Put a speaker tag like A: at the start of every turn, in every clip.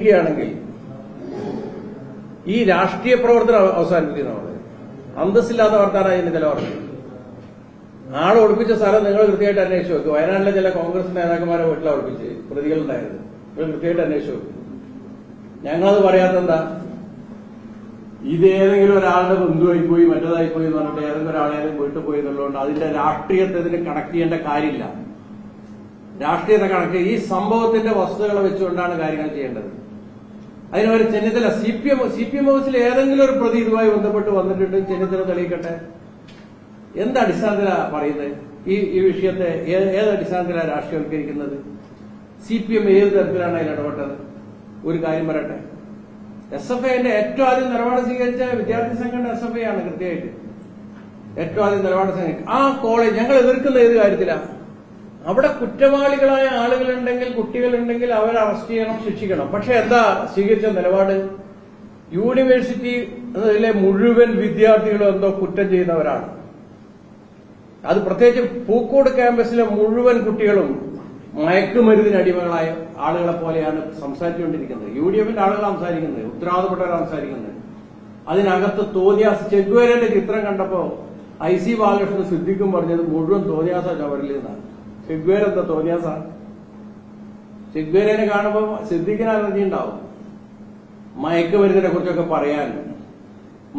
A: ചെയ്യുകയാണെങ്കിൽ ഈ രാഷ്ട്രീയ പ്രവർത്തനം അവസാനിപ്പിക്കുന്നതാണ്. അന്തസ്സില്ലാത്ത വർത്താനം ഇതിന് ചില പറഞ്ഞു. ആളെ ഒളിപ്പിച്ച സ്ഥലം നിങ്ങൾ കൃത്യമായിട്ട് അന്വേഷിച്ചു നോക്കും. വയനാട്ടിലെ ചില കോൺഗ്രസ് നേതാക്കന്മാരെ വീട്ടിലാണ് ഒളിപ്പിച്ച് പ്രതികളുണ്ടായത്. നിങ്ങൾ കൃത്യമായിട്ട് അന്വേഷിച്ചു നോക്കും. ഞങ്ങളത് പറയാത്തെന്താ? ഇതേതെങ്കിലും ഒരാളുടെ ബന്ധുവായി പോയി മറ്റേതായി പോയി എന്ന് പറഞ്ഞിട്ട് ഏതെങ്കിലും ഒരാളേലും വീട്ടിൽ പോയി എന്നുള്ളതുകൊണ്ട് അതിന്റെ രാഷ്ട്രീയത്തെ ഇതിന് കണക്ട് ചെയ്യേണ്ട കാര്യമില്ല. രാഷ്ട്രീയത്തെ കണക്ട് ഈ സംഭവത്തിന്റെ വസ്തുതകളെ വെച്ചുകൊണ്ടാണ് കാര്യങ്ങൾ ചെയ്യേണ്ടത്. അതിനവർ ചെന്നിത്തല സി പി എം ഹൗസിൽ ഏതെങ്കിലും ഒരു പ്രതി ഇതുമായി ബന്ധപ്പെട്ട് വന്നിട്ടുണ്ട്, ചെന്നിത്തല തെളിയിക്കട്ടെ. എന്ത് അടിസ്ഥാനത്തിലാണ് പറയുന്നത്? ഈ വിഷയത്തെ ഏത് അടിസ്ഥാനത്തിലാണ് രാഷ്ട്രീയവൽക്കരിക്കുന്നത്? CPM ഏത് തരത്തിലാണ് അതിൽ ഇടപെട്ടത്? ഒരു കാര്യം പറയട്ടെ, SFIന്റെ ഏറ്റവും ആദ്യം നിലപാട് സ്വീകരിച്ച വിദ്യാർത്ഥി സംഘടന SFI ആണ്. കൃത്യമായിട്ട് ഏറ്റവും ആദ്യം നിലപാട് സ്വീകരിക്കും. ആ കോളേജ് ഞങ്ങൾ എതിർക്കുന്ന ഏത് കാര്യത്തിലാണ്? അവിടെ കുറ്റവാളികളായ ആളുകളുണ്ടെങ്കിൽ, കുട്ടികളുണ്ടെങ്കിൽ അവരെ അറസ്റ്റ് ചെയ്യണം, ശിക്ഷിക്കണം. പക്ഷെ എന്താ സ്വീകരിച്ച നിലപാട്? യൂണിവേഴ്സിറ്റി അതിലെ മുഴുവൻ വിദ്യാർത്ഥികളും എന്തോ കുറ്റം ചെയ്യുന്നവരാണ്. അത് പ്രത്യേകിച്ച് പൂക്കോട് ക്യാമ്പസിലെ മുഴുവൻ കുട്ടികളും മയക്കുമരുന്നിന് അടിമകളായ ആളുകളെ പോലെയാണ് സംസാരിച്ചുകൊണ്ടിരിക്കുന്നത്. UDFന്റെ ആളുകൾ സംസാരിക്കുന്നത്, ഉത്തരവാദപ്പെട്ടവരാണ് സംസാരിക്കുന്നത്. അതിനകത്ത് തോന്നിയാസ് ചെഗ്വേരന്റെ ചിത്രം കണ്ടപ്പോ IC ബാലകൃഷ്ണൻ സിദ്ദിഖും പറഞ്ഞത് മുഴുവൻ തോന്നിയാസ ചവറിൽ നിന്നാണ്. ചെഗ്വേരെന്താ തോന്നിയാസ? ചെഗ്വേരനെ കാണുമ്പോൾ സിദ്ദിഖിന് അലർജി ഉണ്ടാവും. മയക്കുമരുന്നിനെ കുറിച്ചൊക്കെ പറയാൻ,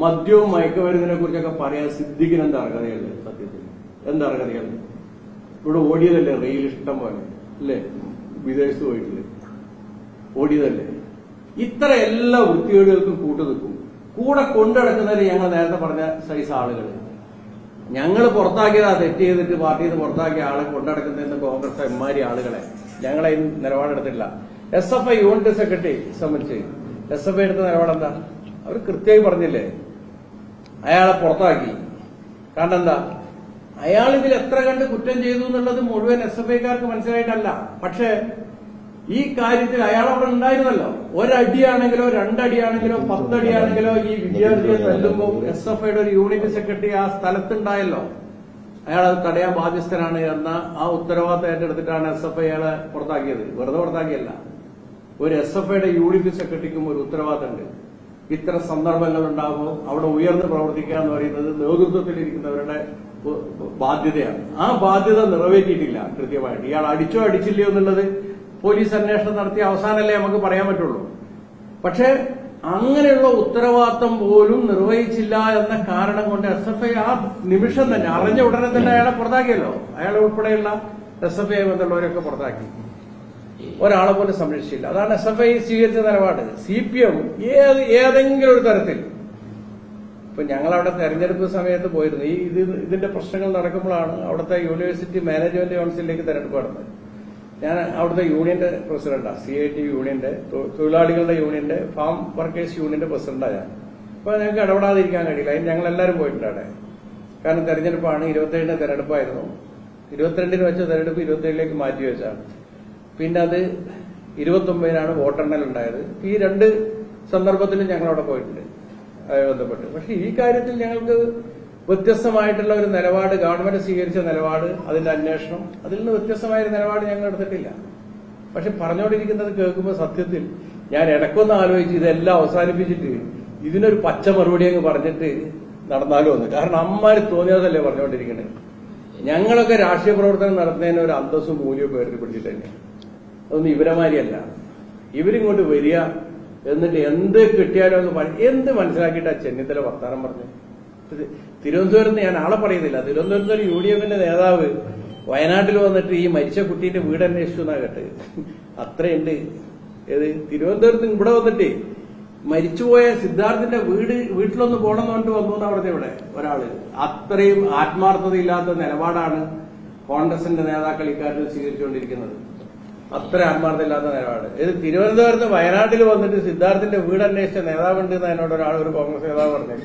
A: മദ്യവും മയക്കുമരുന്നിനെ കുറിച്ചൊക്കെ പറയാൻ സിദ്ദിഖിന് എന്താ അർഹതയുള്ളത്? സത്യത്തിൽ എന്താ അർഹതയുള്ളത്? ഇവിടെ ഓടിയതല്ലേ റെയിൽ ഇഷ്ടം പോലെ അല്ലേ? വിദേശത്ത് പോയിട്ടില്ലേ? ഓടിയതല്ലേ? ഇത്ര എല്ലാ വൃത്തികേടുകൾക്കും കൂട്ടുനിൽക്കും. കൂടെ കൊണ്ടുനടക്കുന്നവര് ഞങ്ങൾ നേരത്തെ പറഞ്ഞ സൈസ് ആളുകൾ. ഞങ്ങൾ പുറത്താക്കിയതാ, തെറ്റ് ചെയ്തിട്ട് പാർട്ടിയിൽ നിന്ന് പുറത്താക്കിയ ആളെ കൊണ്ടുനടക്കുന്നതെന്ന് കോൺഗ്രസ് എമ്മാരി ആളുകളെ ഞങ്ങളെ നിലപാടെടുത്തില്ല. SFI യൂണിറ്റ് സെക്രട്ടറി സംബന്ധിച്ച് SFI എടുത്ത നിലപാടെന്താ? അവർ കൃത്യമായി പറഞ്ഞില്ലേ, അയാളെ പുറത്താക്കി. കാരണം എന്താ? അയാൾ ഇതിൽ എത്ര കണ്ട് കുറ്റം ചെയ്തു എന്നുള്ളത് മുഴുവൻ SFIക്കാർക്ക് മനസ്സിലായിട്ടല്ല. പക്ഷെ ഈ കാര്യത്തിൽ അയാൾ അവിടെ ഉണ്ടായിരുന്നല്ലോ. ഒരടിയാണെങ്കിലോ രണ്ടടിയാണെങ്കിലോ 10 അടിയാണെങ്കിലോ ഈ വിദ്യാർത്ഥിയെ തല്ലുമ്പോൾ SFIയുടെ ഒരു യൂണിറ്റ് സെക്രട്ടറി ആ സ്ഥലത്തുണ്ടായല്ലോ. അയാൾ അത് തടയാൻ ബാധ്യസ്ഥനാണ് എന്ന ആ ഉത്തരവാദിത്തം ഏറ്റെടുത്തിട്ടാണ് SFI അയാളെ പുറത്താക്കിയത്. വെറുതെ പുറത്താക്കിയല്ല. ഒരു SFIയുടെ യൂണിറ്റ് സെക്രട്ടറിക്കും ഒരു ഉത്തരവാദിത്തമുണ്ട്. ഇത്തരം സന്ദർഭങ്ങൾ ഉണ്ടാകുമ്പോൾ അവിടെ ഉയർന്ന് പ്രവർത്തിക്കുക എന്ന് പറയുന്നത് നേതൃത്വത്തിലിരിക്കുന്നവരുടെ ബാധ്യതയാണ്. ആ ബാധ്യത നിറവേറ്റിയിട്ടില്ല കൃത്യമായിട്ട്. ഇയാൾ അടിച്ചോ അടിച്ചില്ലയോ എന്നുള്ളത് പോലീസ് അന്വേഷണം നടത്തി അവസാനമല്ലേ നമുക്ക് പറയാൻ പറ്റുള്ളൂ. പക്ഷെ അങ്ങനെയുള്ള ഉത്തരവാദിത്തം പോലും നിർവഹിച്ചില്ല എന്ന കാരണം കൊണ്ട് SFI ആ നിമിഷം തന്നെ അറിഞ്ഞ ഉടനെ തന്നെ അയാളെ പുറത്താക്കിയല്ലോ. അയാളെ ഉൾപ്പെടെയുള്ള SFI ബന്ധമുള്ളവരൊക്കെ പുറത്താക്കി. ഒരാളെ പോലും സംരക്ഷിച്ചില്ല. അതാണ് SFI സ്വീകരിച്ച നിലപാട്. CPM ഏതെങ്കിലും ഒരു തരത്തിൽ ഇപ്പൊ ഞങ്ങളവിടെ തെരഞ്ഞെടുപ്പ് സമയത്ത് പോയിരുന്നു. ഇതിന്റെ പ്രശ്നങ്ങൾ നടക്കുമ്പോഴാണ് അവിടുത്തെ യൂണിവേഴ്സിറ്റി മാനേജ്മെന്റ് കൌൺസിലിലേക്ക് തെരഞ്ഞെടുപ്പ് നടന്നത്. ഞാൻ അവിടുത്തെ യൂണിയന്റെ പ്രസിഡന്റാണ്. CIT യൂണിയന്റെ, തൊഴിലാളികളുടെ യൂണിയന്റെ, ഫാം വർക്കേഴ്സ് യൂണിയന്റെ പ്രസിഡന്റാണ് ഞാൻ. അപ്പൊ ഞങ്ങൾക്ക് ഇടപെടാതിരിക്കാൻ കഴിയില്ല. അതിന് ഞങ്ങൾ എല്ലാവരും പോയിട്ടുണ്ട് അവിടെ. കാരണം തെരഞ്ഞെടുപ്പാണ്. 27-ന് തെരഞ്ഞെടുപ്പായിരുന്നു. 22-ന് വെച്ച തെരഞ്ഞെടുപ്പ് 27-ലേക്ക് മാറ്റി വെച്ചാണ്. പിന്നെ അത് 29-നാണ് വോട്ടെണ്ണൽ ഉണ്ടായത്. ഈ രണ്ട് സന്ദർഭത്തിലും ഞങ്ങളവിടെ പോയിട്ടുണ്ട് ബന്ധപ്പെട്ട്. പക്ഷെ ഈ കാര്യത്തിൽ ഞങ്ങൾക്ക് വ്യത്യസ്തമായിട്ടുള്ള ഒരു നിലപാട്, ഗവൺമെന്റ് സ്വീകരിച്ച നിലപാട്, അതിന്റെ അന്വേഷണം, അതിൽ നിന്ന് വ്യത്യസ്തമായ ഒരു നിലപാട് ഞങ്ങൾ എടുത്തിട്ടില്ല. പക്ഷെ പറഞ്ഞുകൊണ്ടിരിക്കുന്നത് കേൾക്കുമ്പോൾ സത്യത്തിൽ ഞാൻ ഇടയ്ക്കൊന്ന് ആലോചിച്ച് ഇതെല്ലാം അവസാനിപ്പിച്ചിട്ട് ഇതിനൊരു പച്ച മറുപടി അങ്ങ് പറഞ്ഞിട്ട് നടന്നാലും ഒന്ന്. കാരണം അമ്മാര് തോന്നിയതല്ലേ പറഞ്ഞുകൊണ്ടിരിക്കുന്നത്. ഞങ്ങളൊക്കെ രാഷ്ട്രീയ പ്രവർത്തനം നടത്തുന്നതിന് ഒരു അന്തസ്സും മൂല്യവും ഉയർത്തിപ്പിടിച്ചിട്ട് തന്നെ. അതൊന്നും ഇവരമാരിയല്ല. ഇവരിങ്ങോട്ട് വരിക, എന്നിട്ട് എന്ത് കിട്ടിയാലോ എന്ന് എന്ത് മനസ്സിലാക്കിയിട്ടാ ചെന്നിത്തല വർത്താനം പറഞ്ഞു. തിരുവനന്തപുരത്ത് ഞാൻ ആളെ പറയുന്നില്ല. തിരുവനന്തപുരത്ത് ഒരു UDFന്റെ നേതാവ് വയനാട്ടിൽ വന്നിട്ട് ഈ മരിച്ച കുട്ടീന്റെ വീട് അന്വേഷിച്ചു എന്നാ കേട്ട്. അത്രയുണ്ട്. ഏത് തിരുവനന്തപുരത്ത് ഇവിടെ വന്നിട്ട് മരിച്ചുപോയ സിദ്ധാർത്ഥിന്റെ വീട്ടിലൊന്ന് പോകണം എന്ന് പറഞ്ഞിട്ട് വന്നു എന്നാ പറഞ്ഞ ഇവിടെ ഒരാള്. അത്രയും ആത്മാർത്ഥതയില്ലാത്ത നിലപാടാണ് കോൺഗ്രസിന്റെ നേതാക്കൾ ഇക്കാര്യത്തിൽ സ്വീകരിച്ചുകൊണ്ടിരിക്കുന്നത്. അത്ര ആത്മാർത്ഥമില്ലാത്ത നിലപാട്. ഇത് തിരുവനന്തപുരത്ത് വയനാട്ടിൽ വന്നിട്ട് സിദ്ധാർത്ഥിന്റെ വീട് അന്വേഷിച്ച നേതാവുണ്ട് എന്ന് എന്നോട് ഒരു കോൺഗ്രസ് നേതാവ് പറഞ്ഞു.